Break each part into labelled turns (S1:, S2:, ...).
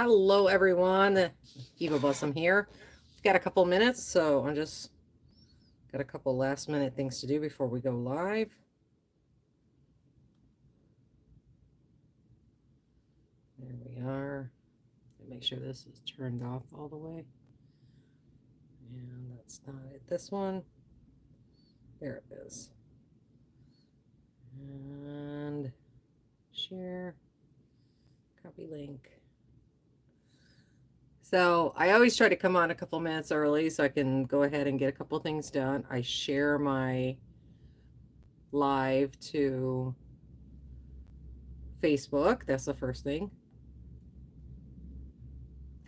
S1: Hello, everyone. Eva Blossom here. We've got a couple minutes, so I'm just got a couple last minute things to do before we go live. There we are. Make sure this is turned off all the way. And that's not it. This one. There it is. And share. Copy link. So I always try to come on a couple minutes early so I can go ahead and get a couple things done. I share my live to Facebook. That's the first thing.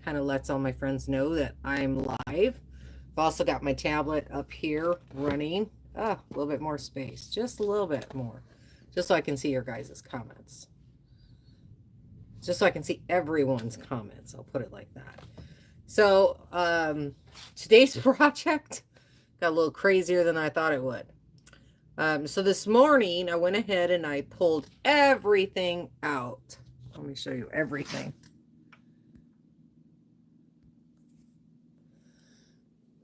S1: Kind of lets all my friends know that I'm live. I've also got my tablet up here running. A little bit more space, just a little bit more, just so I can see your guys' comments. Just so I can see everyone's comments. I'll put it like that. So today's project got a little crazier than I thought it would. So this morning I went ahead and I pulled everything out. Let me show you everything.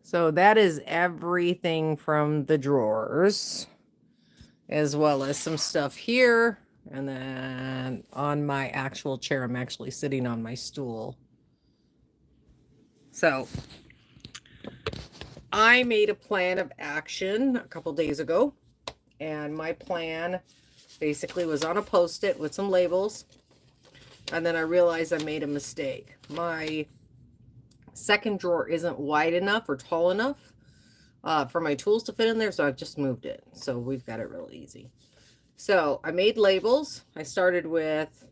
S1: So that is everything from the drawers, as well as some stuff here. And then on my actual chair, I'm actually sitting on my stool. So I made a plan of action a couple days ago. And my plan basically was on a Post-it with some labels. And then I realized I made a mistake. My second drawer isn't wide enough or tall enough for my tools to fit in there, so I've just moved it. So we've got it real easy. So I made labels. I started with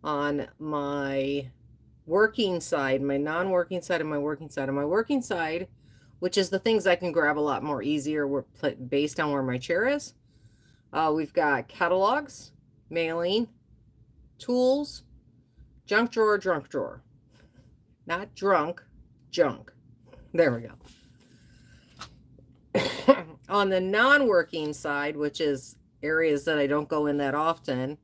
S1: on my working side, my non-working side, and my working side. On my working side, which is the things I can grab a lot more easier based on where my chair is, we've got catalogs, mailing, tools, junk drawer. Not drunk, junk. There we go. On the non-working side, which is areas that I don't go in that often,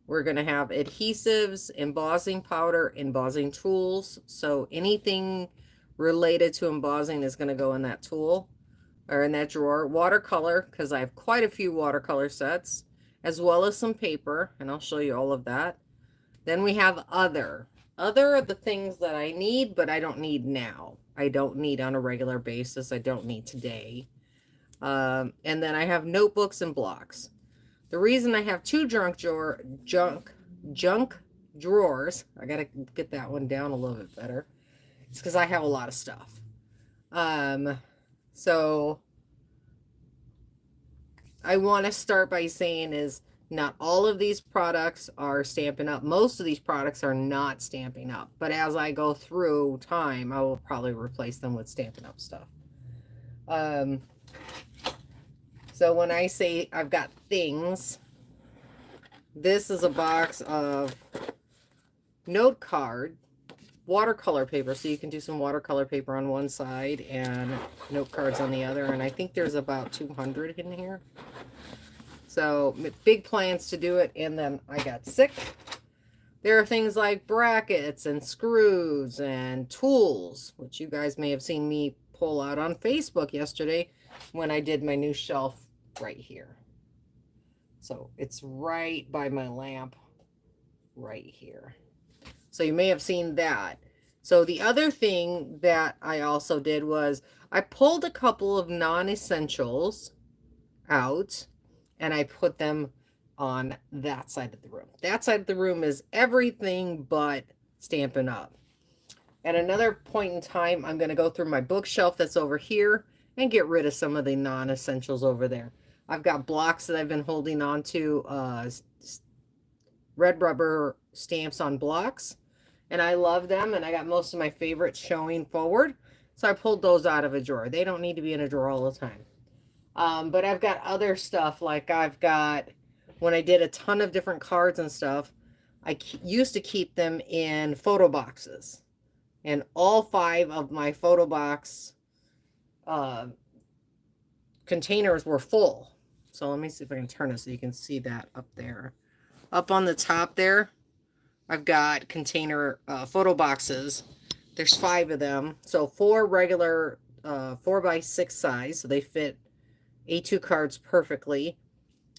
S1: we're going to have adhesives, embossing powder, embossing tools. So anything related to embossing is going to go in that tool or in that drawer. Watercolor, because I have quite a few watercolor sets, as well as some paper, and I'll show you all of that. Then we have other. Other are the things that I need, but I don't need now. I don't need on a regular basis. I don't need today. And then I have notebooks and blocks. The reason I have two junk drawers, I got to get that one down a little bit better. It's because I have a lot of stuff. So I want to start by saying is not all of these products are Stampin' Up. Most of these products are not Stampin' Up. But as I go through time, I will probably replace them with Stampin' Up stuff. So when I say I've got things, this is a box of note card, watercolor paper. So you can do some watercolor paper on one side and note cards on the other. And I think there's about 200 in here. So big plans to do it. And then I got sick. There are things like brackets and screws and tools, which you guys may have seen me pull out on Facebook yesterday when I did my new shelf right here. So it's right by my lamp right here. So you may have seen that. So the other thing that I also did was I pulled a couple of non-essentials out and I put them on that side of the room. That side of the room is everything but Stampin' Up. At another point in time, I'm going to go through my bookshelf that's over here and get rid of some of the non-essentials over there. I've got blocks that I've been holding on to, red rubber stamps on blocks, and I love them, and I got most of my favorites showing forward, so I pulled those out of a drawer. They don't need to be in a drawer all the time. But I've got other stuff, like I've got, when I did a ton of different cards and stuff, I used to keep them in photo boxes, and all 5 of my photo box containers were full. So let me see if I can turn it so you can see that up there. Up on the top there, I've got container photo boxes. There's 5 of them. So 4 regular 4x6 size. So they fit A2 cards perfectly.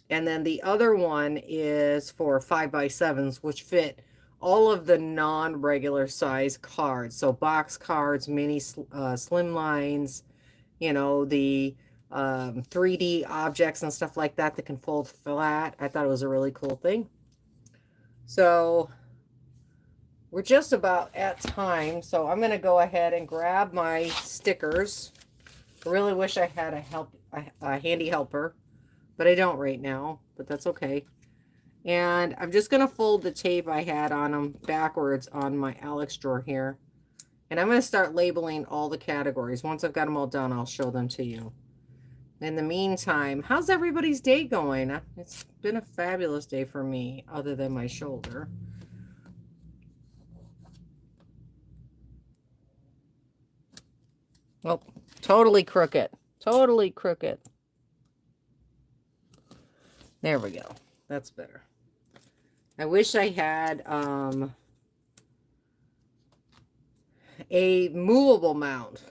S1: And then the other one is for 5x7s, which fit all of the non-regular size cards. So box cards, mini slim lines, you know, the 3D objects and stuff like that that can fold flat. I thought it was a really cool thing. So we're just about at time. So I'm going to go ahead and grab my stickers. I really wish I had a handy helper, but I don't right now, but that's okay. And I'm just going to fold the tape I had on them backwards on my Alex drawer here. And I'm going to start labeling all the categories. Once I've got them all done, I'll show them to you. In the meantime, how's everybody's day going? It's been a fabulous day for me, other than my shoulder. Oh, totally crooked. Totally crooked. There we go. That's better. I wish I had a movable mount,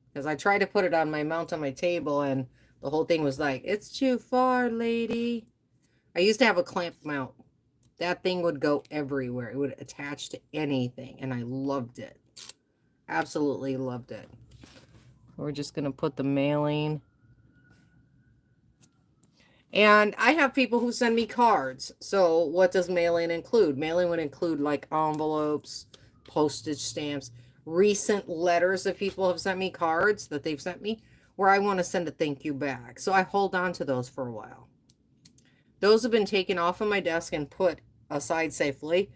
S1: because I tried to put it on my mount on my table and the whole thing was like, it's too far, lady. I used to have a clamp mount. That thing would go everywhere. It would attach to anything, and I loved it. Absolutely loved it. We're just going to put the mailing. And I have people who send me cards. So what does mailing include? Mailing would include like envelopes, postage stamps, recent letters that people have sent me, cards that they've sent me, where I want to send a thank you back. So I hold on to those for a while. Those have been taken off of my desk and put aside safely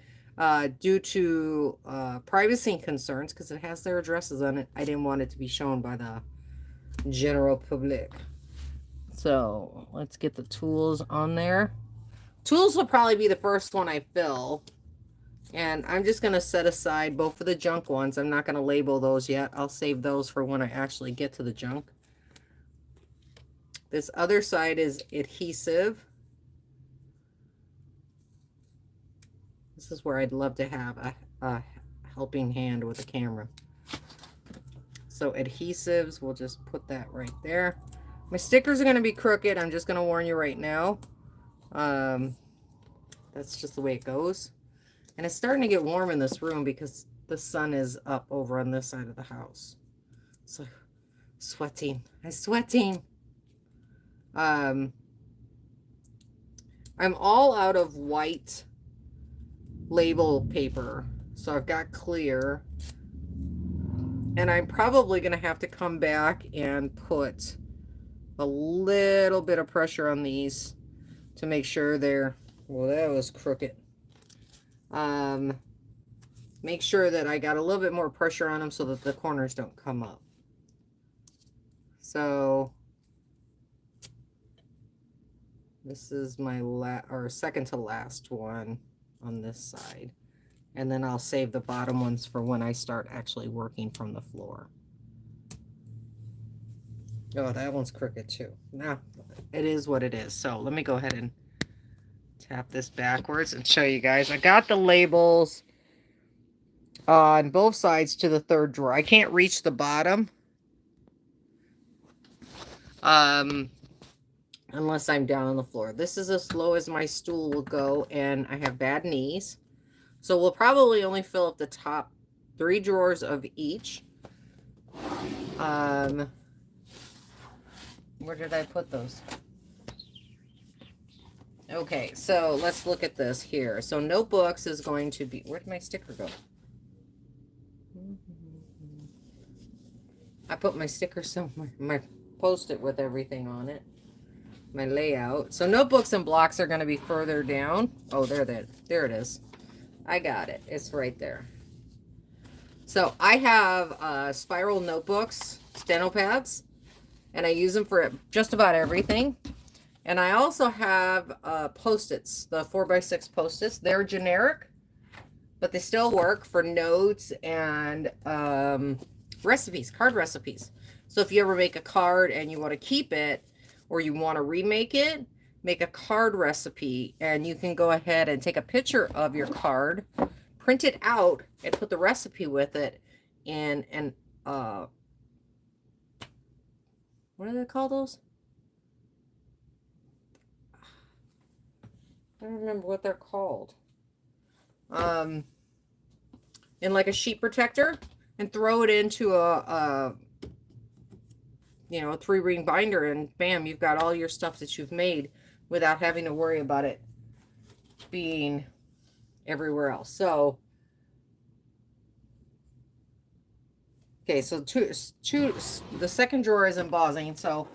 S1: due to privacy concerns, because it has their addresses on it. I didn't want it to be shown by the general public. So let's get the tools on there. Tools will probably be the first one I fill. And I'm just going to set aside both of the junk ones. I'm not going to label those yet. I'll save those for when I actually get to the junk. This other side is adhesive. This is where I'd love to have a helping hand with a camera. So adhesives, we'll just put that right there. My stickers are going to be crooked. I'm just going to warn you right now. That's just the way it goes. And it's starting to get warm in this room because the sun is up over on this side of the house. So sweating. I'm sweating. I'm all out of white label paper. So I've got clear. And I'm probably going to have to come back and put a little bit of pressure on these to make sure they're, well, that was crooked. Make sure that I got a little bit more pressure on them so that the corners don't come up. So this is my second to last one on this side. And then I'll save the bottom ones for when I start actually working from the floor. Oh, that one's crooked too. Nah, it is what it is. So let me go ahead and tap this backwards and show you guys. I got the labels on both sides to the third drawer. I can't reach the bottom unless I'm down on the floor. This is as low as my stool will go, and I have bad knees. So we'll probably only fill up the top 3 drawers of each. Where did I put those? Okay, so let's look at this here. So notebooks is going to be, where'd my sticker go? I put my sticker somewhere, my post-it with everything on it, my layout. So notebooks and blocks are going to be further down. Oh, there it is. I got it. It's right there. So I have spiral notebooks, steno pads, and I use them for just about everything. And I also have post-its, the 4x6 post-its. They're generic, but they still work for notes and recipes, card recipes. So if you ever make a card and you want to keep it, or you want to remake it, make a card recipe, and you can go ahead and take a picture of your card, print it out and put the recipe with it in an, what do they call those? I don't remember what they're called. In like a sheet protector, and throw it into a 3-ring binder, and bam, you've got all your stuff that you've made without having to worry about it being everywhere else. So, okay, so the second drawer is embossing, so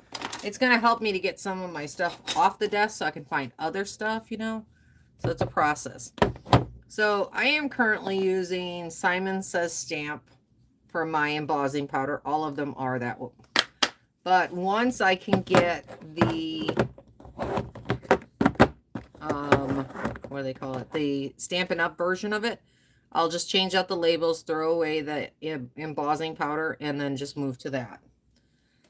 S1: it's going to help me to get some of my stuff off the desk so I can find other stuff, so it's a process. So I am currently using Simon Says Stamp for my embossing powder. All of them are that. But once I can get the, what do they call it? The Stampin' Up version of it, I'll just change out the labels, throw away the embossing powder, and then just move to that.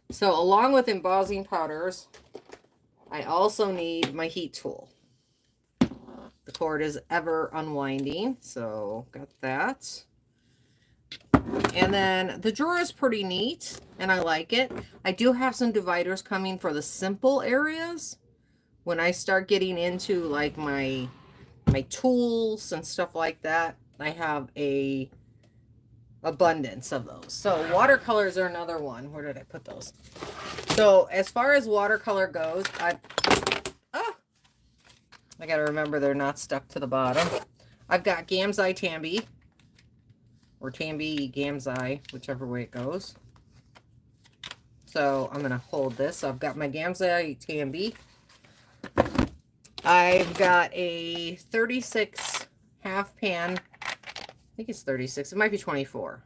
S1: So along with embossing powders, I also need my heat tool. The cord is ever unwinding, so got that. And then the drawer is pretty neat, and I like it. I do have some dividers coming for the simple areas. When I start getting into like my tools and stuff like that, I have a abundance of those. So watercolors are another one. Where did I put those? So as far as watercolor goes, I gotta remember they're not stuck to the bottom. I've got Gamzai Tambi, or Tambi Gamzai, whichever way it goes. So I'm gonna hold this. So I've got my Gamzai Tambi. I've got a 36 half pan. I think it's 36. It might be 24.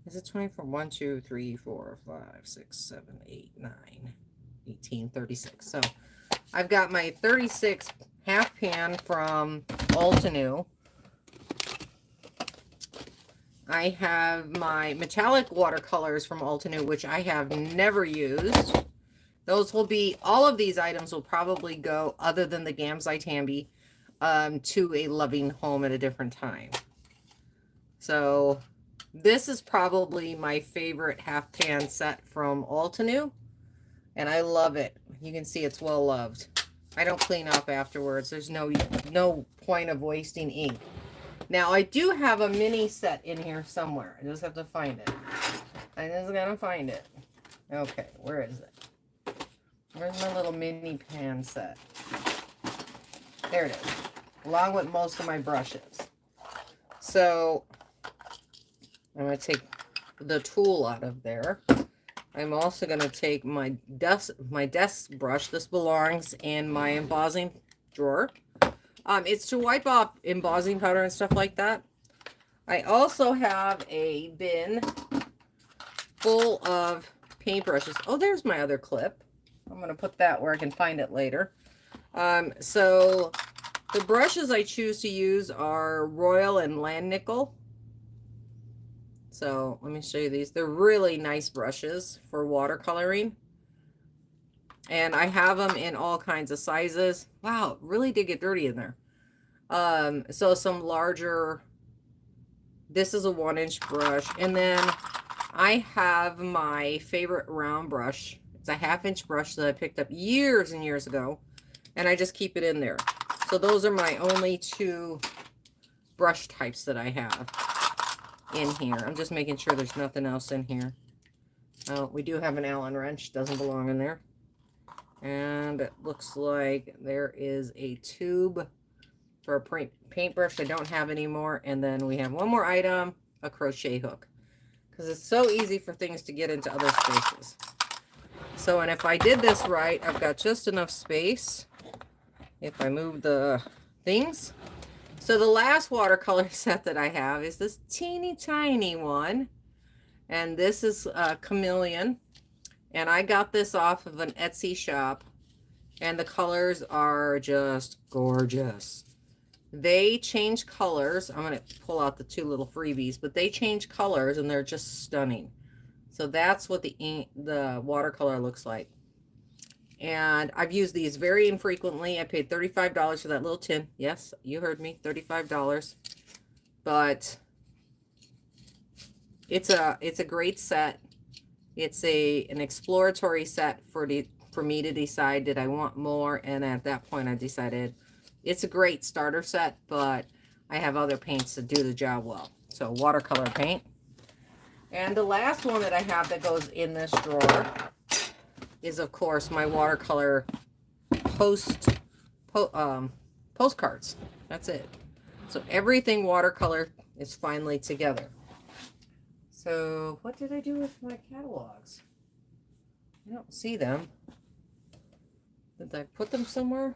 S1: Is it 24? 1, 2, 3, 4, 5, 6, 7, 8, 9, 18, 36. So I've got my 36 half pan from Altenew. I have my metallic watercolors from Altenew, which I have never used. Those will be, all of these items will probably go, other than the Gamzai Tambi, to a loving home at a different time. So this is probably my favorite half pan set from Altenew, and I love it. You can see it's well loved. I don't clean up afterwards. There's no point of wasting ink. Now I do have a mini set in here somewhere. I just have to find it. I just gotta find it. Okay, where is it? Where's my little mini pan set? There it is, along with most of my brushes. So I'm going to take the tool out of there. I'm also going to take my desk brush. This belongs in my embossing drawer. It's to wipe off embossing powder and stuff like that. I also have a bin full of paintbrushes. Oh, there's my other clip. I'm going to put that where I can find it later. So the brushes I choose to use are Royal and Land Nickel. So let me show you these. They're really nice brushes for watercoloring. And I have them in all kinds of sizes. Wow, it really did get dirty in there. So some larger, this is a 1-inch brush. And then I have my favorite round brush. It's a 1/2-inch brush that I picked up years and years ago, and I just keep it in there. So those are my only 2 brush types that I have in here. I'm just making sure there's nothing else in here. Oh, we do have an Allen wrench. Doesn't belong in there. And it looks like there is a tube for a paintbrush I don't have anymore. And then we have one more item, a crochet hook, because it's so easy for things to get into other spaces. So, and if I did this right, I've got just enough space if I move the things. So the last watercolor set that I have is this teeny tiny one. And this is Chameleon. And I got this off of an Etsy shop. And the colors are just gorgeous. They change colors. I'm going to pull out the 2 little freebies, but they change colors and they're just stunning. So that's what the watercolor looks like. And I've used these very infrequently. I paid $35 for that little tin. Yes, you heard me, $35. But it's a great set. It's an exploratory set for me to decide, did I want more? And at that point I decided it's a great starter set, but I have other paints that do the job well. So watercolor paint. And the last one that I have that goes in this drawer is, of course, my watercolor postcards. That's it. So everything watercolor is finally together. So what did I do with my catalogs? I don't see them. Did I put them somewhere?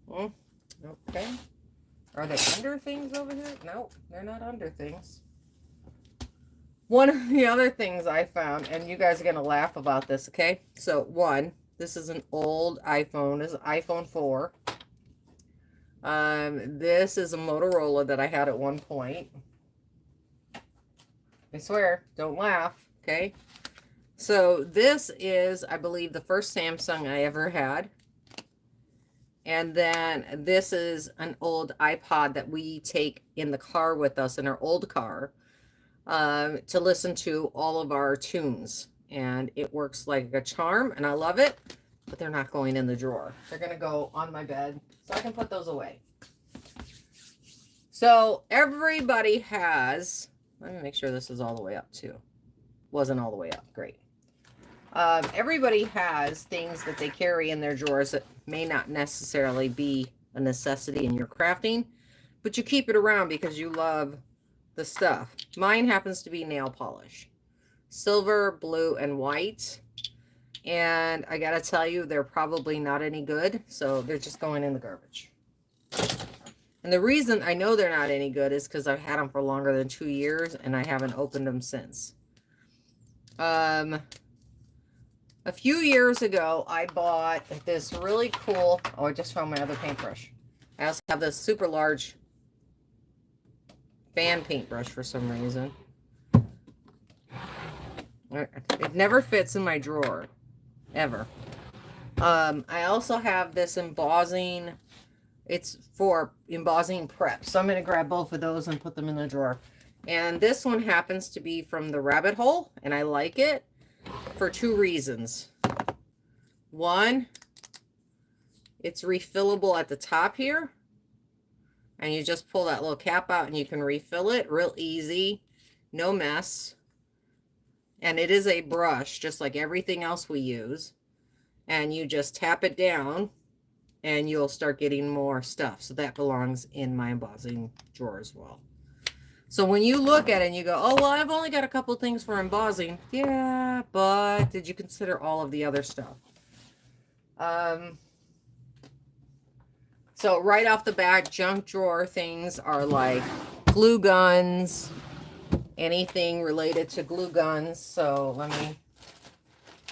S1: Okay. Are they under things over here? No, they're not under things. One of the other things I found, and you guys are going to laugh about this, okay? So, one, this is an old iPhone. This is iPhone 4. This is a Motorola that I had at one point. I swear, don't laugh, okay? So, this is, I believe, the first Samsung I ever had. And then this is an old iPod that we take in the car with us, in our old car, to listen to all of our tunes. And it works like a charm, and I love it, but they're not going in the drawer. They're going to go on my bed, so I can put those away. So everybody has, let me make sure this is all the way up too. Wasn't all the way up, great. Everybody has things that they carry in their drawers that may not necessarily be a necessity in your crafting, but you keep it around because you love the stuff. Mine happens to be nail polish. Silver, blue, and white. And I gotta tell you, they're probably not any good, so they're just going in the garbage. And the reason I know they're not any good is because I've had them for longer than 2 years, and I haven't opened them since. A few years ago, I bought this really cool, oh, I just found my other paintbrush. I also have this super large fan paintbrush for some reason. It never fits in my drawer, ever. I also have this embossing, it's for embossing prep. So I'm going to grab both of those and put them in the drawer. And this one happens to be from the Rabbit Hole, and I like it for 2 reasons. One, it's refillable at the top here, and you just pull that little cap out and you can refill it real easy, no mess. And it is a brush just like everything else we use, and you just tap it down and you'll start getting more stuff. So that belongs in my embossing drawer as well. So when you look at it and you go, oh, well, I've only got a couple things for embossing. Yeah, but did you consider all of the other stuff? So right off the bat, junk drawer things are like glue guns, anything related to glue guns. So let me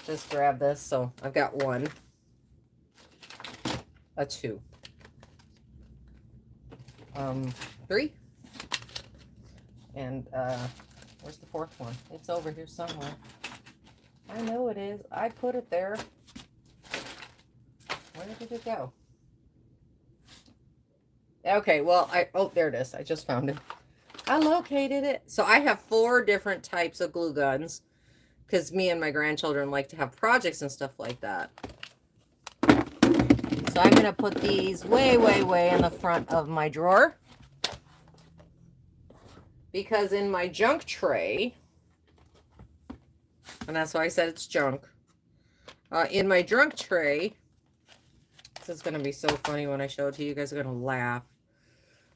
S1: just grab this. So I've got 1, a 2, 3. And where's the 4th one? It's over here somewhere. I know it is. I put it there. Where did it go? Okay, well, oh, there it is. I just found it. I located it. So I have 4 different types of glue guns because me and my grandchildren like to have projects and stuff like that. So I'm going to put these way, way, way in the front of my drawer. Because in my junk tray, and that's why I said it's junk, in my junk tray, this is going to be so funny when I show it to you. You guys are going to laugh.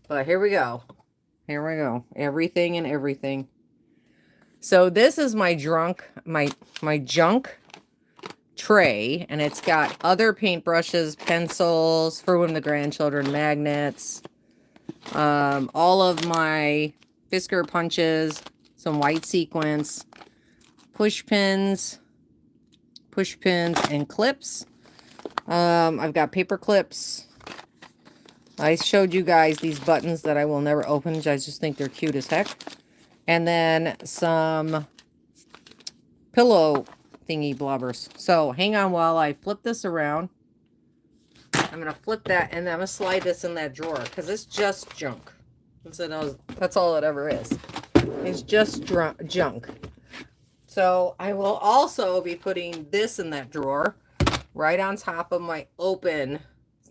S1: But here we go. Here we go. Everything and everything. So this is my junk tray, and it's got other paintbrushes, pencils for when the grandchildren, magnets, all of my Fisker punches, some white sequins, push pins, and clips. I've got paper clips. I showed you guys these buttons that I will never open. I just think they're cute as heck. And then some pillow thingy blobbers. So hang on while I flip this around. I'm going to flip that, and I'm going to slide this in that drawer because it's just junk. That's all it ever is. It's just junk. So I will also be putting this in that drawer right on top of my open.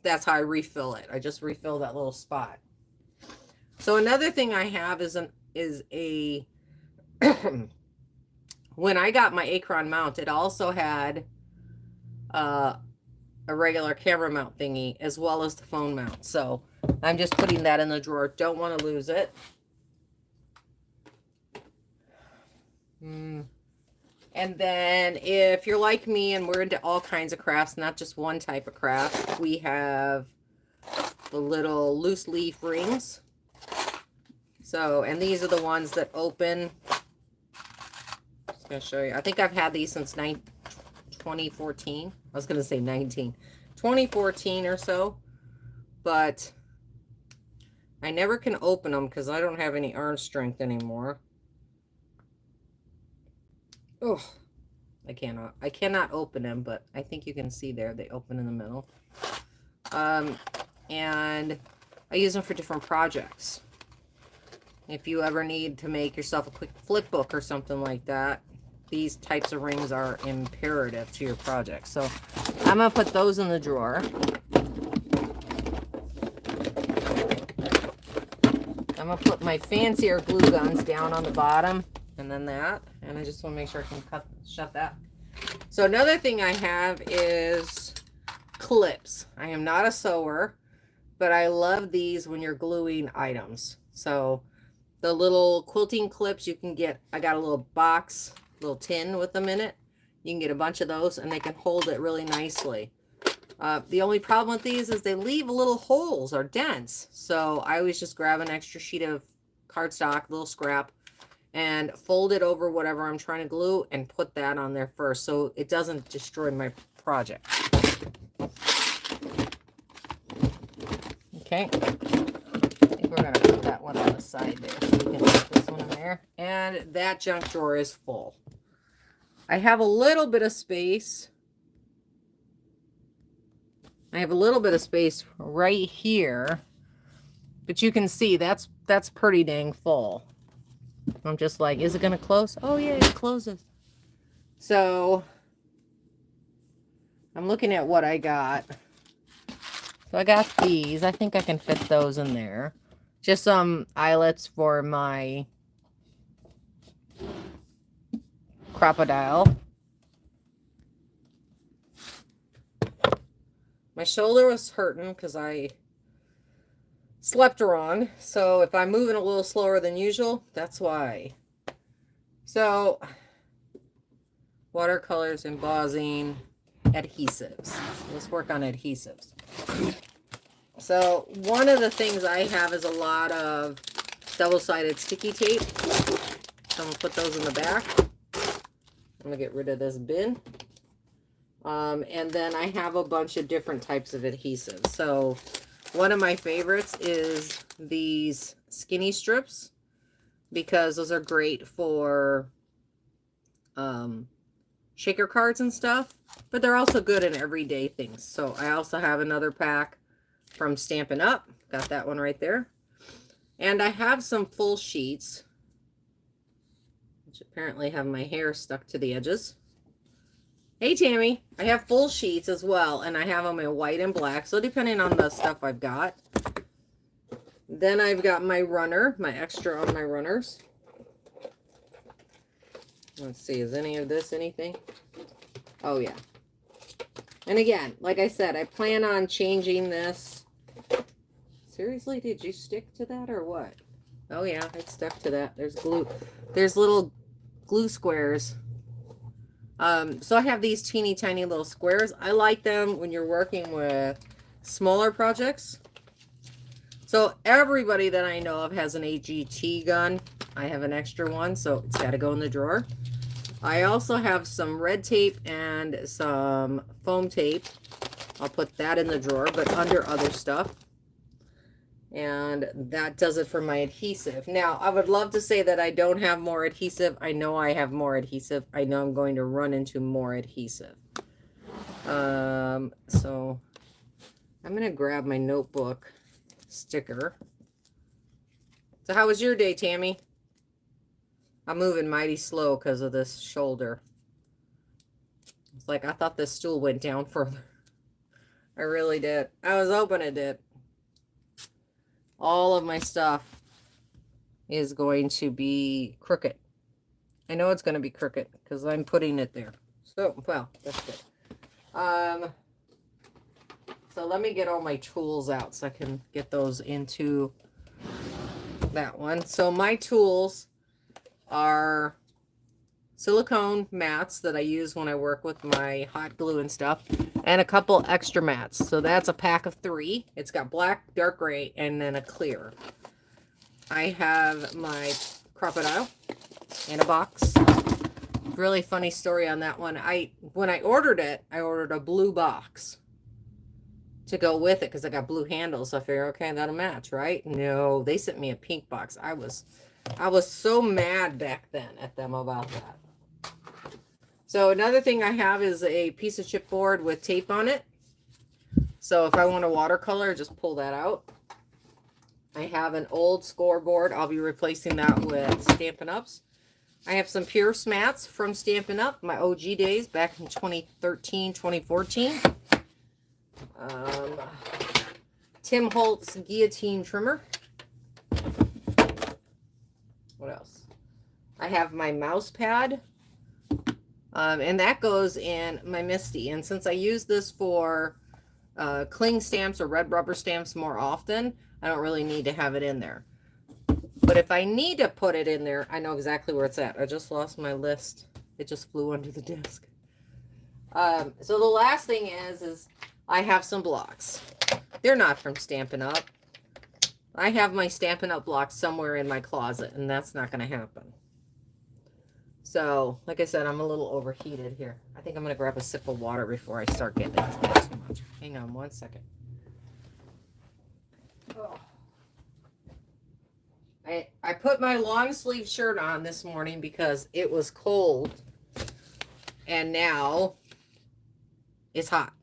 S1: That's how I refill it. I just refill that little spot. So another thing I have is a when I got my Acron mount, it also had a regular camera mount thingy as well as the phone mount. So I'm just putting that in the drawer. Don't want to lose it. And then if you're like me and we're into all kinds of crafts, not just one type of craft, we have the little loose leaf rings. So, and these are the ones that open. Just going to show you. I think I've had these since 2014. I was going to say 2014 or so. But I never can open them because I don't have any arm strength anymore. Oh, I cannot open them, but I think you can see there, they open in the middle. And I use them for different projects. If you ever need to make yourself a quick flip book or something like that, these types of rings are imperative to your project. So I'm going to put those in the drawer. I'm going to put my fancier glue guns down on the bottom, and then that. And I just want to make sure I can shut that. So another thing I have is clips. I am not a sewer, but I love these when you're gluing items. So the little quilting clips you can get, I got a little box, little tin with them in it. You can get a bunch of those and they can hold it really nicely. The only problem with these is they leave little holes or dents. So I always just grab an extra sheet of cardstock, little scrap, and fold it over whatever I'm trying to glue and put that on there first so it doesn't destroy my project. Okay. We're going to put that one on the side there so we can put this one in there. And that junk drawer is full. I have a little bit of space. I have a little bit of space right here. But you can see that's pretty dang full. I'm just like, is it going to close? Oh, yeah, it closes. So I'm looking at what I got. So I got these. I think I can fit those in there. Just some eyelets for my crocodile. My shoulder was hurting because I slept wrong. So if I'm moving a little slower than usual, that's why. So watercolors, embossing, adhesives. So let's work on adhesives. So one of the things I have is a lot of double-sided sticky tape. So I'm going to put those in the back. I'm going to get rid of this bin. And then I have a bunch of different types of adhesives. So one of my favorites is these skinny strips because those are great for shaker cards and stuff, but they're also good in everyday things. So I also have another pack from Stampin' Up. Got that one right there. And I have some full sheets, which apparently have my hair stuck to the edges. Hey, Tammy. I have full sheets as well, and I have them in white and black, so depending on the stuff I've got. Then I've got my runner, my extra on my runners. Let's see, is any of this anything? Oh, yeah. And again, like I said, I plan on changing this. Seriously, did you stick to that or what? Oh, yeah, it stuck to that. There's glue. There's little glue squares. So I have these teeny tiny little squares. I like them when you're working with smaller projects. So everybody that I know of has an AGT gun. I have an extra one, so it's got to go in the drawer. I also have some red tape and some foam tape. I'll put that in the drawer, but under other stuff. And that does it for my adhesive. Now, I would love to say that I don't have more adhesive. I know I have more adhesive. I know I'm going to run into more adhesive. So I'm going to grab my notebook sticker. So how was your day, Tammy? I'm moving mighty slow because of this shoulder. It's like I thought this stool went down further. I really did. I was hoping it did. All of my stuff is going to be crooked. I know it's going to be crooked because I'm putting it there. So, well, that's good. So let me get all my tools out so I can get those into that one. So my tools are silicone mats that I use when I work with my hot glue and stuff, and a couple extra mats. So that's a pack of 3. It's got black, dark gray, and then a clear. I have my crocodile in a box. Really funny story on that one. When I ordered it, I ordered a blue box to go with it because I got blue handles. So I figured, okay, that'll match, right? No, they sent me a pink box. I was so mad back then at them about that. So another thing I have is a piece of chipboard with tape on it. So if I want a watercolor, just pull that out. I have an old scoreboard. I'll be replacing that with Stampin' Ups. I have some Pierce mats from Stampin' Up, my OG days back in 2013, 2014. Tim Holtz guillotine trimmer. What else? I have my mouse pad. And that goes in my Misty. And since I use this for cling stamps or red rubber stamps more often, I don't really need to have it in there. But if I need to put it in there, I know exactly where it's at. I just lost my list. It just flew under the desk. So the last thing is I have some blocks. They're not from Stampin' Up. I have my Stampin' Up blocks somewhere in my closet, and that's not going to happen. So, like I said, I'm a little overheated here. I think I'm going to grab a sip of water before I start getting into that too much. Hang on one second. Oh. I put my long sleeve shirt on this morning because it was cold. And now it's hot.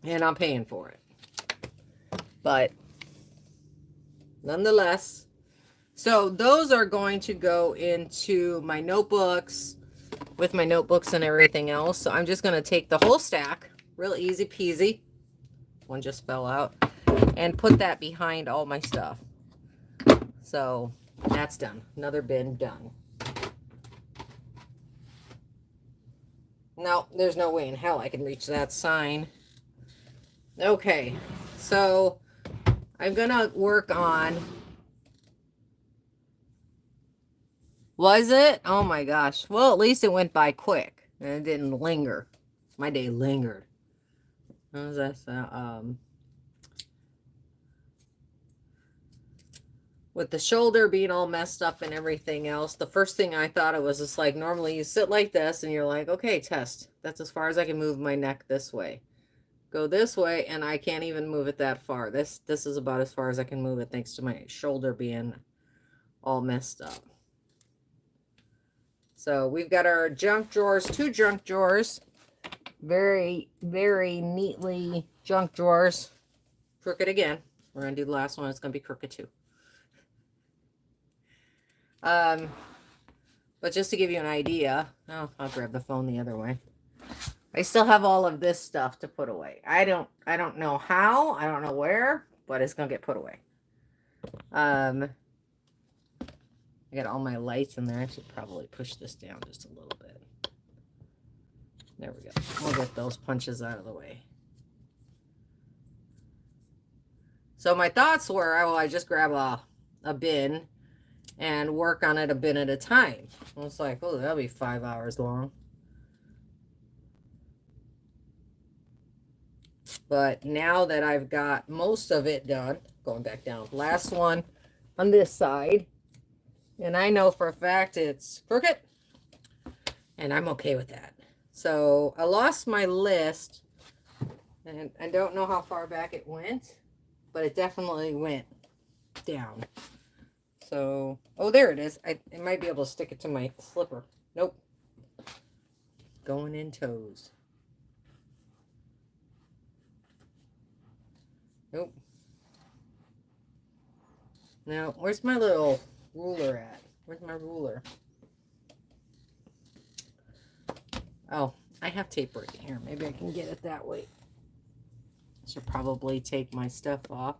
S1: And I'm paying for it. But nonetheless... So those are going to go into my notebooks with my notebooks and everything else. So I'm just going to take the whole stack, real easy peasy. One just fell out. And put that behind all my stuff. So that's done. Another bin done. No, there's no way in hell I can reach that sign. Okay, so I'm going to work on... Was it? Oh my gosh. Well, at least it went by quick. And it didn't linger. My day lingered. What was that? With the shoulder being all messed up and everything else, the first thing I thought it was just like, normally you sit like this and you're like, okay, test. That's as far as I can move my neck this way. Go this way, and I can't even move it that far. This is about as far as I can move it thanks to my shoulder being all messed up. So we've got our junk drawers, 2 junk drawers. Very, very neatly junk drawers. Crooked again. We're going to do the last one. It's going to be crooked too. But just to give you an idea, oh, I'll grab the phone the other way. I still have all of this stuff to put away. I don't know how, I don't know where, but it's going to get put away. I got all my lights in there. I should probably push this down just a little bit. There we go. We'll get those punches out of the way. So my thoughts were, well, I just grab a bin and work on it a bin at a time. I was like, oh, that'll be 5 hours long. But now that I've got most of it done, going back down, last one on this side, and I know for a fact it's crooked, and I'm okay with that. So I lost my list, And I don't know how far back it went, but it definitely went down. So, oh, there it is. I might be able to stick it to my slipper. Nope. Going in toes. Nope. Now, where's my little ruler at? Where's my ruler? Oh, I have tape right here. Maybe I can get it that way. Should probably take my stuff off.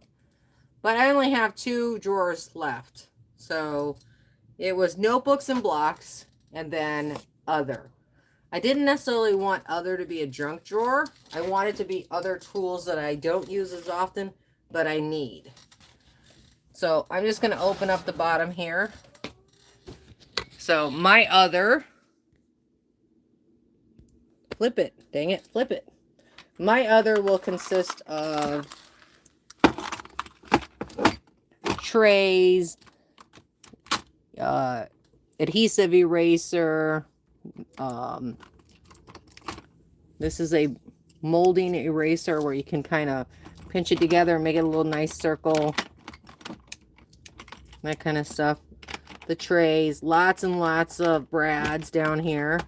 S1: But I only have 2 drawers left. So it was notebooks and blocks and then other. I didn't necessarily want other to be a junk drawer. I wanted to be other tools that I don't use as often, but I need. So I'm just going to open up the bottom here. So my other, flip it, dang it, flip it. My other will consist of trays, adhesive eraser. This is a molding eraser where you can kind of pinch it together and make it a little nice circle. That kind of stuff. The trays, lots and lots of brads down here.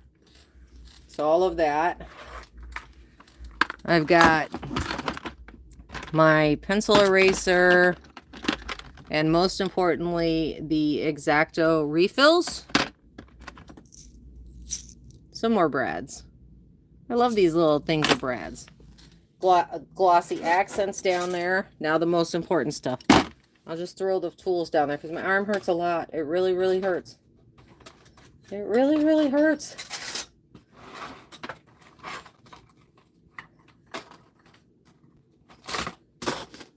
S1: So all of that. I've got my pencil eraser, and most importantly, the X-Acto refills. Some more brads. I love these little things of brads. Glossy accents down there. Now the most important stuff. I'll just throw the tools down there because my arm hurts a lot. It really, really hurts. It really, really hurts.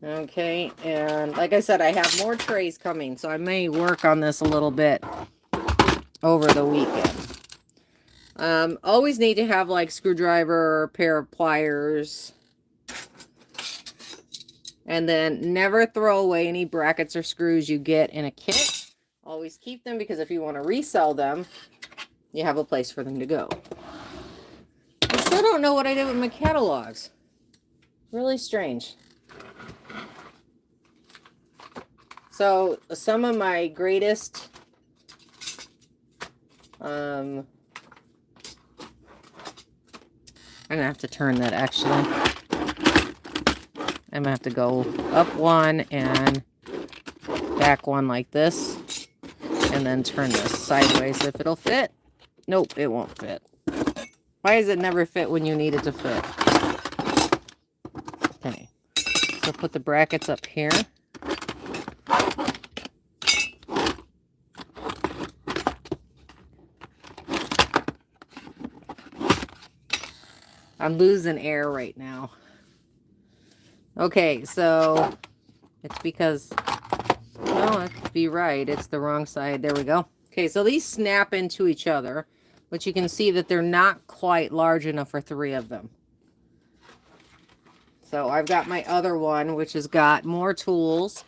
S1: Okay, and like I said, I have more trays coming, so I may work on this a little bit over the weekend. Always need to have like screwdriver, pair of pliers. And then never throw away any brackets or screws you get in a kit. Always keep them because if you want to resell them, you have a place for them to go. I still don't know what I did with my catalogs. Really strange. So some of my greatest I'm gonna have to turn that actually. I'm gonna have to go up one and back one like this, and then turn this sideways if it'll fit. Nope, it won't fit. Why does it never fit when you need it to fit? Okay, so put the brackets up here. I'm losing air right now. Okay, so it's because, well, let's be right. It's the wrong side. There we go. Okay, so these snap into each other, but you can see that they're not quite large enough for 3 of them. So I've got my other one, which has got more tools.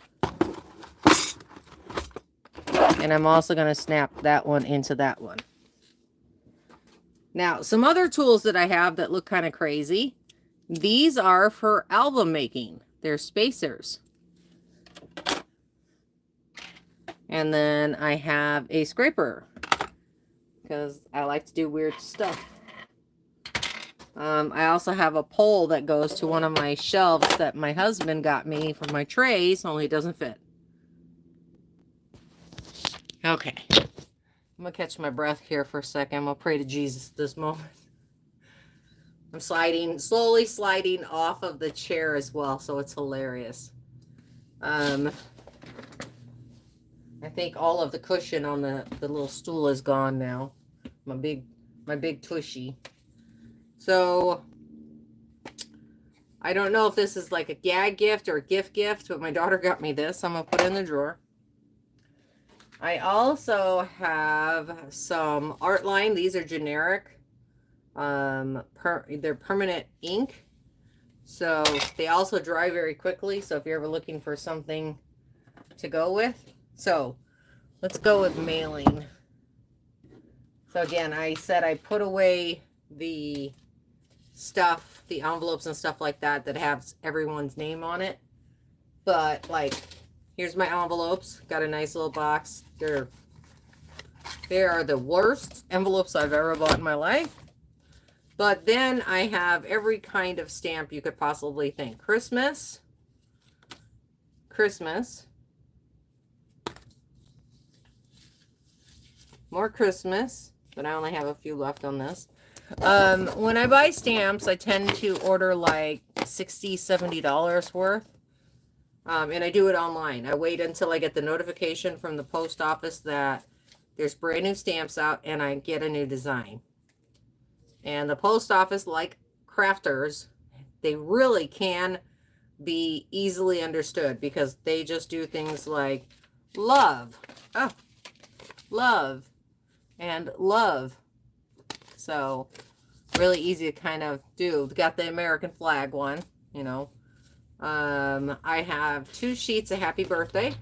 S1: And I'm also going to snap that one into that one. Now, some other tools that I have that look kind of crazy. These are for album making. They're spacers. And then I have a scraper because I like to do weird stuff. I also have a pole that goes to one of my shelves that my husband got me for my trays, only it doesn't fit. Okay. I'm going to catch my breath here for a second. I'm going to pray to Jesus this moment. I'm slowly sliding off of the chair as well, so it's hilarious. I think all of the cushion on the little stool is gone now. My big tushy. So, I don't know if this is like a gag gift or a gift, but my daughter got me this. I'm going to put it in the drawer. I also have some art line. These are generic. They're permanent ink, so they also dry very quickly, so if you're ever looking for something to go with. So let's go with mailing. So again, I said I put away the stuff, the envelopes and stuff like that that has everyone's name on it. But like, here's my envelopes. Got a nice little box. They are the worst envelopes I've ever bought in my life. But then I have every kind of stamp you could possibly think. Christmas. More Christmas, but I only have a few left on this. When I buy stamps, I tend to order like $60, $70 worth. And I do it online. I wait until I get the notification from the post office that there's brand new stamps out and I get a new design. And the post office, like crafters, they really can be easily understood because they just do things like love, love, and love. So really easy to kind of do. Got the American flag one, you know. I have 2 sheets of happy birthday.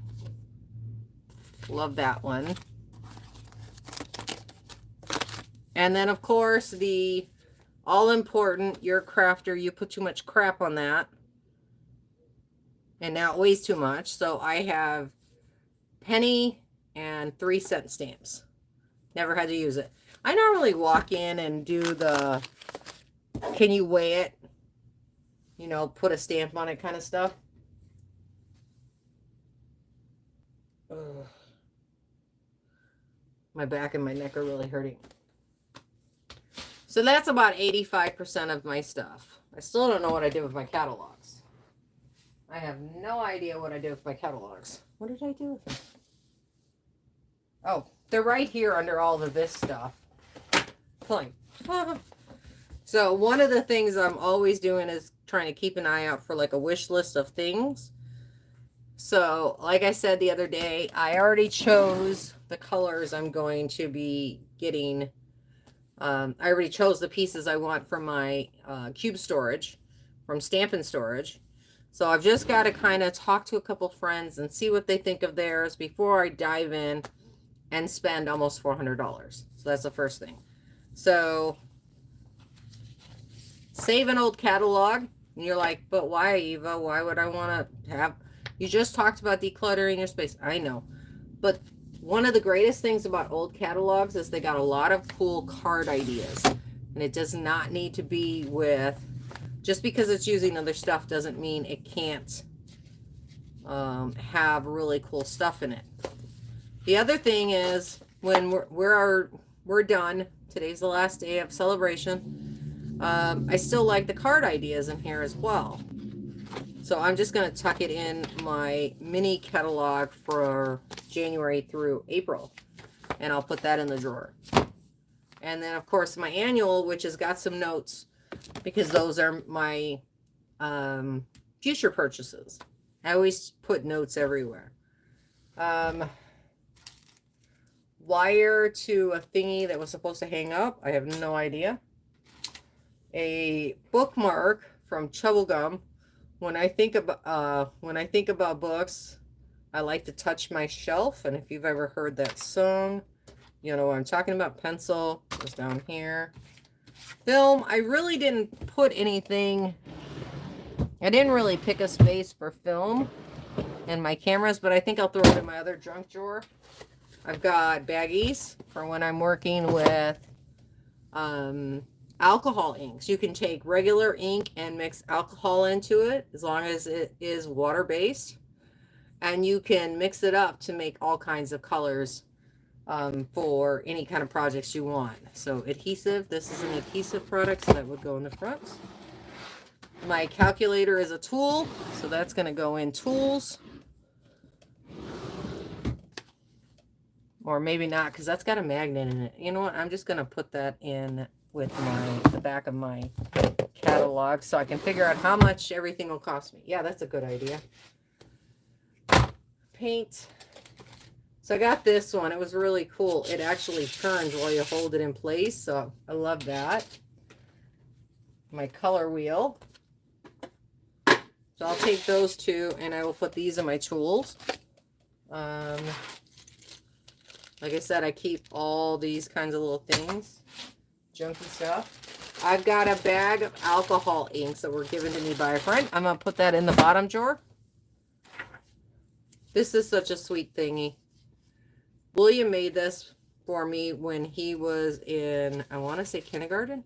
S1: Love that one. And then, of course, the all-important, you're a crafter, you put too much crap on that. And now it weighs too much. So I have penny and 3-cent stamps. Never had to use it. I normally walk in and do the, can you weigh it? You know, put a stamp on it kind of stuff. Ugh. My back and my neck are really hurting. So that's about 85% of my stuff. I still don't know what I did with my catalogs. I have no idea what I did with my catalogs. What did I do with them? Oh, they're right here under all of this stuff. Fine. So one of the things I'm always doing is trying to keep an eye out for like a wish list of things. So like I said the other day, I already chose the colors I'm going to be getting. I already chose the pieces I want for my cube storage from Stampin' Storage. So I've just got to kind of talk to a couple friends and see what they think of theirs before I dive in and spend almost $400. So that's the first thing. So save an old catalog. And you're like, but why, Eva? Why would I want to have... You just talked about decluttering your space. I know. But one of the greatest things about old catalogs is they got a lot of cool card ideas. And it does not need to be with... Just because it's using other stuff doesn't mean it can't have really cool stuff in it. The other thing is when we're done, today's the last day of celebration, I still like the card ideas in here as well. So I'm just going to tuck it in my mini catalog for January through April. And I'll put that in the drawer. And then, of course, my annual, which has got some notes, because those are my future purchases. I always put notes everywhere. Wire to a thingy that was supposed to hang up. I have no idea. A bookmark from Chubblegum. When I think about books, I like to touch my shelf. And if you've ever heard that song, you know what I'm talking about. Pencil is down here. Film, I really didn't put anything. I didn't really pick a space for film in my cameras, but I think I'll throw it in my other junk drawer. I've got baggies for when I'm working with alcohol inks. You can take regular ink and mix alcohol into it as long as it is water-based. And you can mix it up to make all kinds of colors for any kind of projects you want. So adhesive, this is an adhesive product, so that would go in the front. My calculator is a tool, so that's going to go in tools. Or maybe not, because that's got a magnet in it. You know what? I'm just going to put that in with the back of my catalog so I can figure out how much everything will cost me. Yeah, that's a good idea. Paint. So I got this one. It was really cool. It actually turns while you hold it in place, so I love that. My color wheel. So I'll take those two and I will put these in my tools. Like I said, I keep all these kinds of little things, junky stuff. I've got a bag of alcohol inks that were given to me by a friend. I'm going to put that in the bottom drawer. This is such a sweet thingy. William made this for me when he was in, I want to say kindergarten.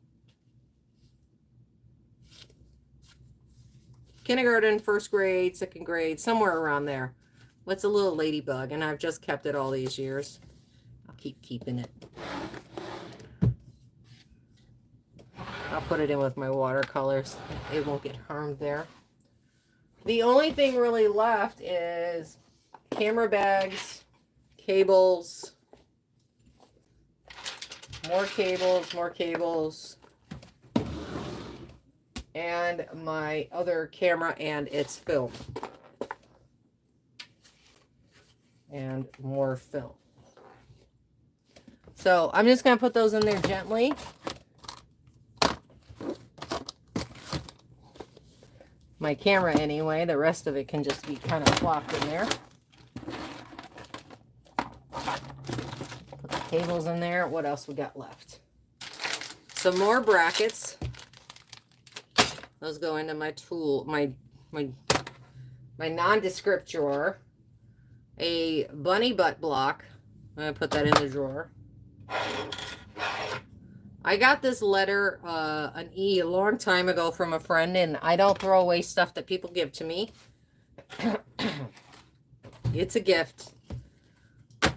S1: Kindergarten, first grade, second grade, somewhere around there. It's a little ladybug, and I've just kept it all these years. I'll keep keeping it. I'll put it in with my watercolors. It won't get harmed there. The only thing really left is camera bags, cables, more cables, and my other camera and its film. And more film. So I'm just going to put those in there gently. My camera anyway. The rest of it can just be kind of plopped in there. Put the cables in there. What else we got left? Some more brackets. Those go into my tool, my nondescript drawer. A bunny butt block. I'm going to put that in the drawer. I got this letter, an E, a long time ago from a friend, and I don't throw away stuff that people give to me. It's a gift.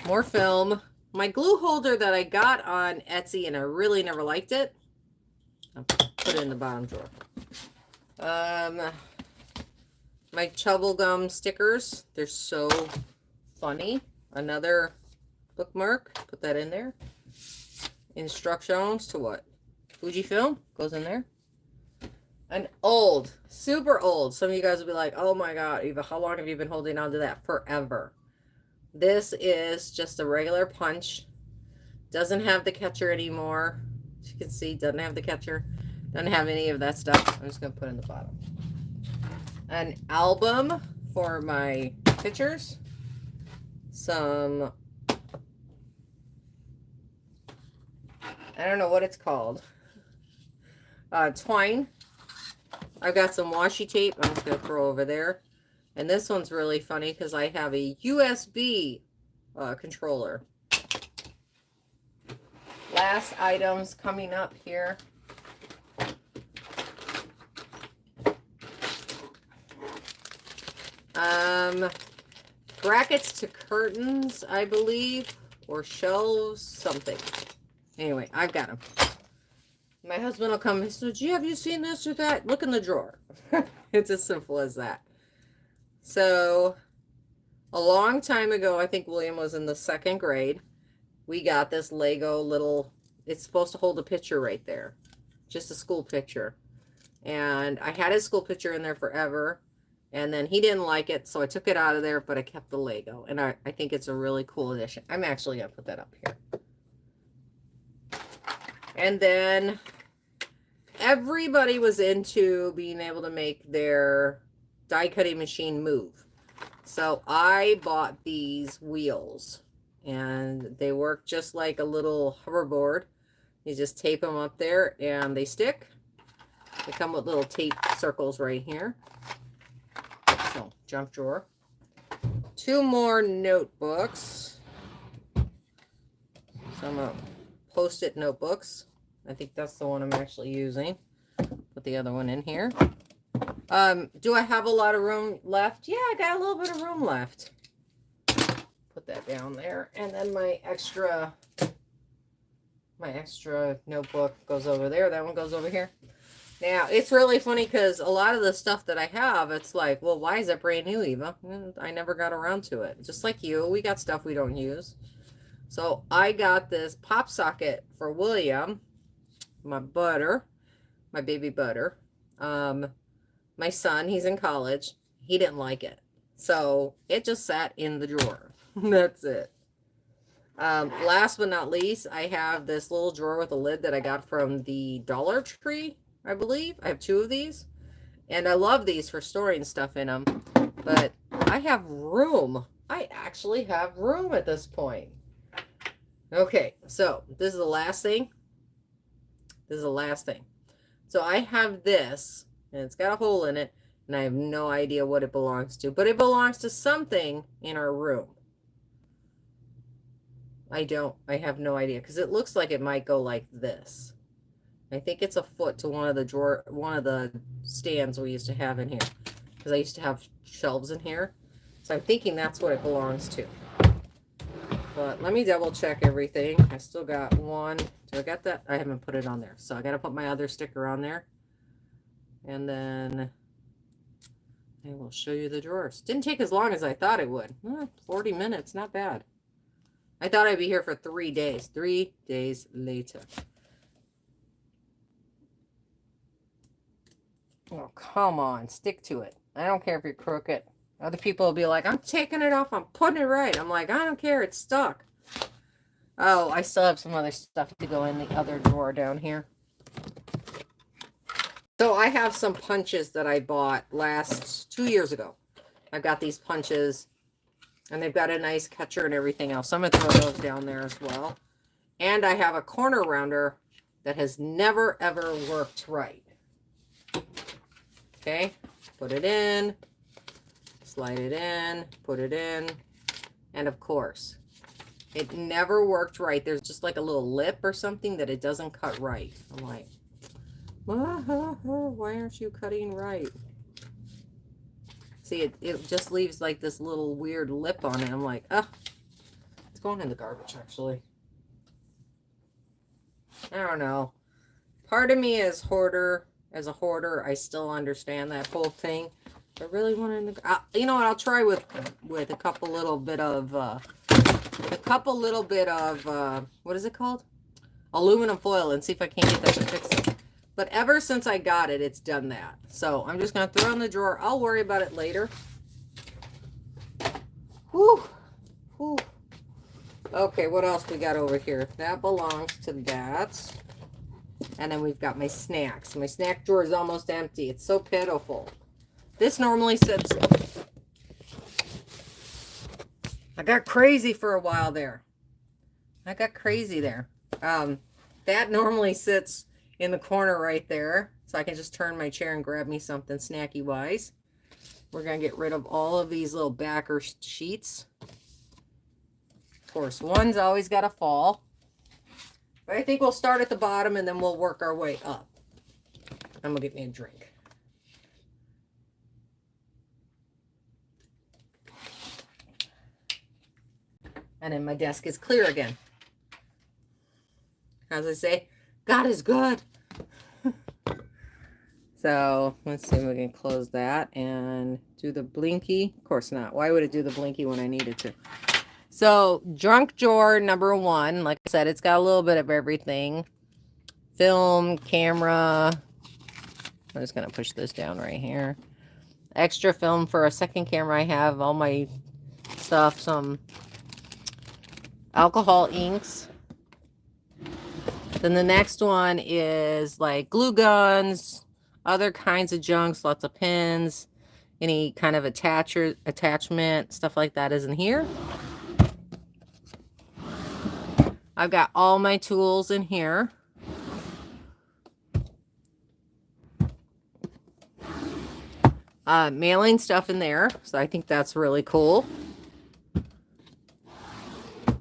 S1: More film. My glue holder that I got on Etsy, and I really never liked it. I'll put it in the bottom drawer. My Chubble Gum stickers. They're so funny. Another bookmark. Put that in there. Instructions to what? Fujifilm goes in there. An old, super old. Some of you guys will be like, oh my God, Eva, how long have you been holding on to that? Forever. This is just a regular punch. Doesn't have the catcher anymore. As you can see, doesn't have the catcher. Doesn't have any of that stuff. I'm just going to put in the bottom. An album for my pictures. Some, I don't know what it's called. Twine. I've got some washi tape I'm just going to throw over there. And this one's really funny because I have a USB controller. Last items coming up here. Brackets to curtains, I believe, or shelves, something. Anyway, I've got them. My husband will come and say, have you seen this or that? Look in the drawer. It's as simple as that. So, a long time ago, I think William was in the second grade, we got this Lego little, it's supposed to hold a picture right there. Just a school picture. And I had his school picture in there forever. And then he didn't like it, so I took it out of there, but I kept the Lego. And I think it's a really cool addition. I'm actually going to put that up here. And then everybody was into being able to make their die cutting machine move. So I bought these wheels. And they work just like a little hoverboard. You just tape them up there and they stick. They come with little tape circles right here. So, junk drawer. 2 more notebooks. Some Post-it notebooks. I think that's the one I'm actually using. Put the other one in here. Do I have a lot of room left? Yeah, I got a little bit of room left. Put that down there. And then my extra notebook goes over there. That one goes over here. Now, it's really funny because a lot of the stuff that I have, it's like, well, why is it brand new, Eva? I never got around to it. Just like you, we got stuff we don't use. So, I got this pop socket for William, my baby butter. My son, he's in college. He didn't like it. So, it just sat in the drawer. That's it. Last but not least, I have this little drawer with a lid that I got from the Dollar Tree. I believe. I have 2 of these. And I love these for storing stuff in them. But I have room. I actually have room at this point. Okay, so this is the last thing. So I have this, and it's got a hole in it, and I have no idea what it belongs to, but it belongs to something in our room. I have no idea, because it looks like it might go like this. I think it's a foot to one of the stands we used to have in here, because I used to have shelves in here. So I'm thinking that's what it belongs to. But let me double check everything. I still got one. Do I got that? I haven't put it on there. So I got to put my other sticker on there. And then I will show you the drawers. Didn't take as long as I thought it would. 40 minutes, not bad. I thought I'd be here for 3 days. 3 days later. Oh, come on. Stick to it. I don't care if you're crooked. Other people will be like, I'm taking it off. I'm putting it right. I'm like, I don't care. It's stuck. Oh, I still have some other stuff to go in the other drawer down here. So I have some punches that I bought 2 years ago. I've got these punches, and they've got a nice catcher and everything else. So I'm going to throw those down there as well. And I have a corner rounder that has never, ever worked right. Okay, put it in, slide it in, put it in, and of course, it never worked right. There's just like a little lip or something that it doesn't cut right. I'm like, why aren't you cutting right? See, it just leaves like this little weird lip on it. I'm like, it's going in the garbage, actually. I don't know. Part of me is as a hoarder, I still understand that whole thing. I really want to, you know what? I'll try with a couple little bit of, what is it called? Aluminum foil, and see if I can't get that to fix it. But ever since I got it, it's done that. So I'm just going to throw it in the drawer. I'll worry about it later. Whew. Whew. Okay, what else we got over here? That belongs to that. And then we've got my snacks. My snack drawer is almost empty. It's so pitiful. This normally sits... I got crazy for a while there. That normally sits in the corner right there. So I can just turn my chair and grab me something snacky-wise. We're going to get rid of all of these little backer sheets. Of course, one's always got to fall. But I think we'll start at the bottom and then we'll work our way up. I'm going to get me a drink. And then my desk is clear again. As I say, God is good. So let's see if we can close that and do the blinky. Of course not. Why would it do the blinky when I needed to? So junk drawer number 1, like I said, it's got a little bit of everything. Film, camera. I'm just going to push this down right here. Extra film for a second camera. I have all my stuff, some alcohol inks. Then the next one is like glue guns, other kinds of junks, lots of pins, any kind of attachment, stuff like that is in here. I've got all my tools in here. Mailing stuff in there, so I think that's really cool.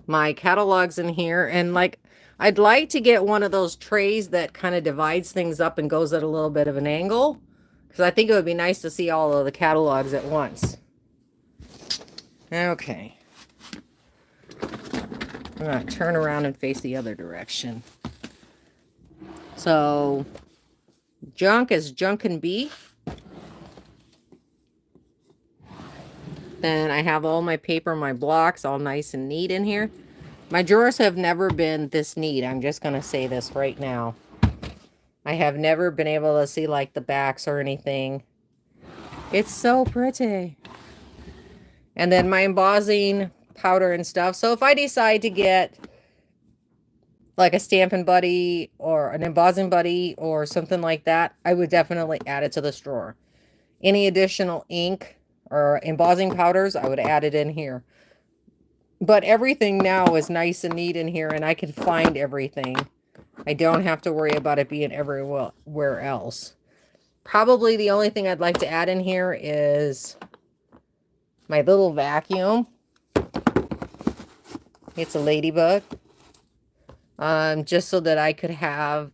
S1: My catalogs in here, and like I'd like to get one of those trays that kind of divides things up and goes at a little bit of an angle, because I think it would be nice to see all of the catalogs at once. Okay. I'm going to turn around and face the other direction. So, junk as junk can be. Then I have all my paper, my blocks, all nice and neat in here. My drawers have never been this neat. I'm just going to say this right now. I have never been able to see like the backs or anything. It's so pretty. And then my embossing powder and stuff. So if I decide to get like a Stampin' Buddy or an embossing buddy or something like that, I would definitely add it to this drawer. Any additional ink or embossing powders, I would add it in here. But everything now is nice and neat in here, and I can find everything. I don't have to worry about it being everywhere else. Probably the only thing I'd like to add in here is my little vacuum. It's a ladybug. Just so that I could have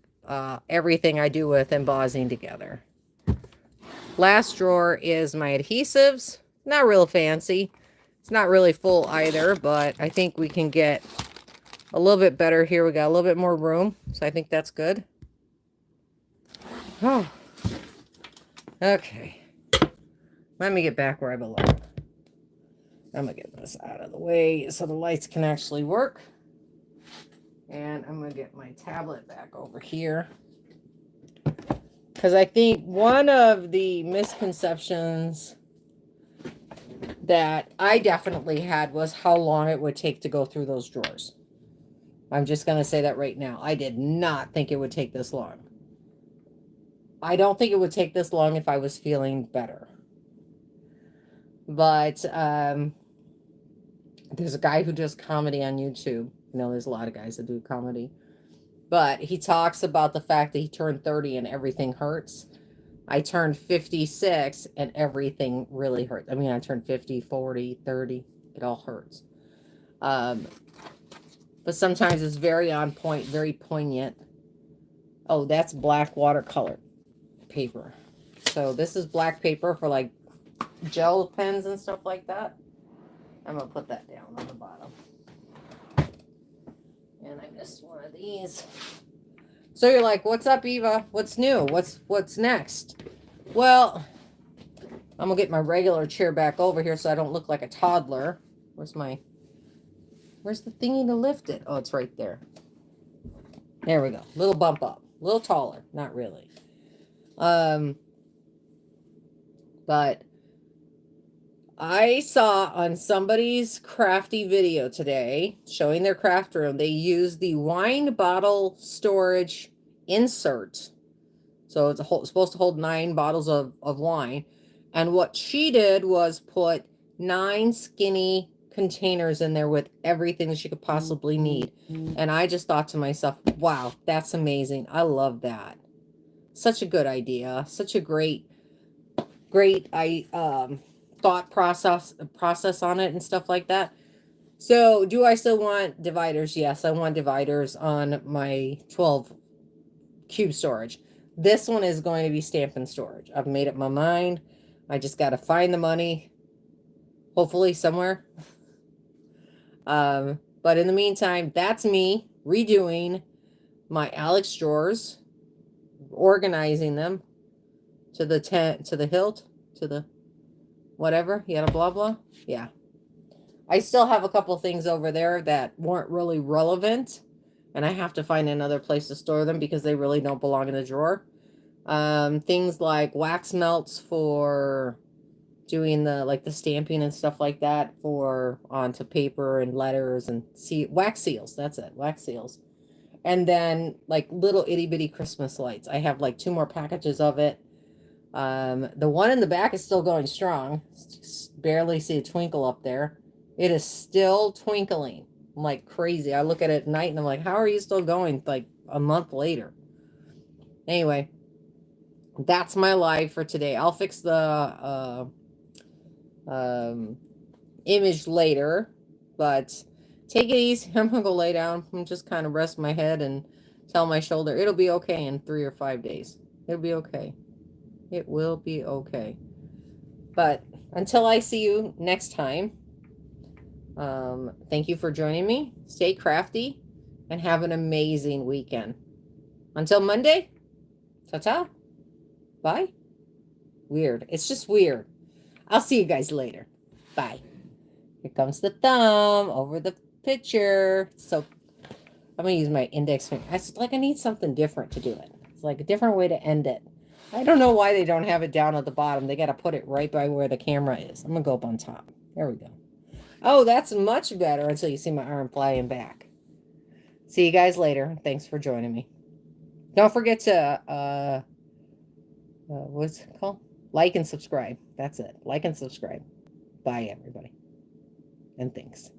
S1: everything I do with embossing together. Last drawer is my adhesives. Not real fancy. It's not really full either, but I think we can get a little bit better here. We got a little bit more room, so I think that's good. Oh, okay. Let me get back where I belong. I'm going to get this out of the way so the lights can actually work. And I'm going to get my tablet back over here. Because I think one of the misconceptions that I definitely had was how long it would take to go through those drawers. I'm just going to say that right now. I did not think it would take this long. I don't think it would take this long if I was feeling better. But there's a guy who does comedy on YouTube. You know, there's a lot of guys that do comedy. But he talks about the fact that he turned 30 and everything hurts. I turned 56 and everything really hurts. I mean, I turned 50, 40, 30. It all hurts. But sometimes it's very on point, very poignant. Oh, that's black watercolor paper. So this is black paper for like gel pens and stuff like that. I'm going to put that down on the bottom. And I missed one of these. So you're like, what's up, Eva? What's new? What's next? Well, I'm going to get my regular chair back over here so I don't look like a toddler. Where's the thingy to lift it? Oh, it's right there. There we go. Little bump up. A little taller. Not really. But I saw on somebody's Crafty video today, showing their craft room, they use the wine bottle storage insert. So it's supposed to hold 9 bottles of wine. And what she did was put 9 skinny containers in there with everything that she could possibly need. And I just thought to myself, wow, that's amazing. I love that. Such a good idea. Such a great thought process on it and stuff like that. So do I still want dividers? Yes, I want dividers on my 12 cube storage. This one is going to be Stampin' Storage. I've made up my mind. I just got to find the money, hopefully somewhere. But in the meantime, that's me redoing my Alex drawers, organizing them to the hilt, to the whatever, yada blah blah. Yeah. I still have a couple things over there that weren't really relevant, and I have to find another place to store them because they really don't belong in the drawer. Things like wax melts for doing the stamping and stuff like that for onto paper and letters and wax seals. That's it, wax seals. And then like little itty bitty Christmas lights. I have like 2 more packages of it. The one in the back is still going strong. Barely see a twinkle up there. It is still twinkling like crazy. I look at it at night and I'm like, how are you still going like a month later? Anyway, that's my live for today. I'll fix the image later, but take it easy. I'm gonna go lay down and just kind of rest my head and tell my shoulder it'll be okay in 3 or 5 days. It'll be okay. It will be okay. But until I see you next time, thank you for joining me. Stay crafty and have an amazing weekend. Until Monday, ta-ta. Bye. Weird. It's just weird. I'll see you guys later. Bye. Here comes the thumb over the picture. So I'm going to use my index finger. I need something different to do it. It's like a different way to end it. I don't know why they don't have it down at the bottom. They got to put it right by where the camera is. I'm going to go up on top. There we go. Oh, that's much better until you see my arm flying back. See you guys later. Thanks for joining me. Don't forget to, what's it called? Like and subscribe. That's it. Like and subscribe. Bye, everybody. And thanks.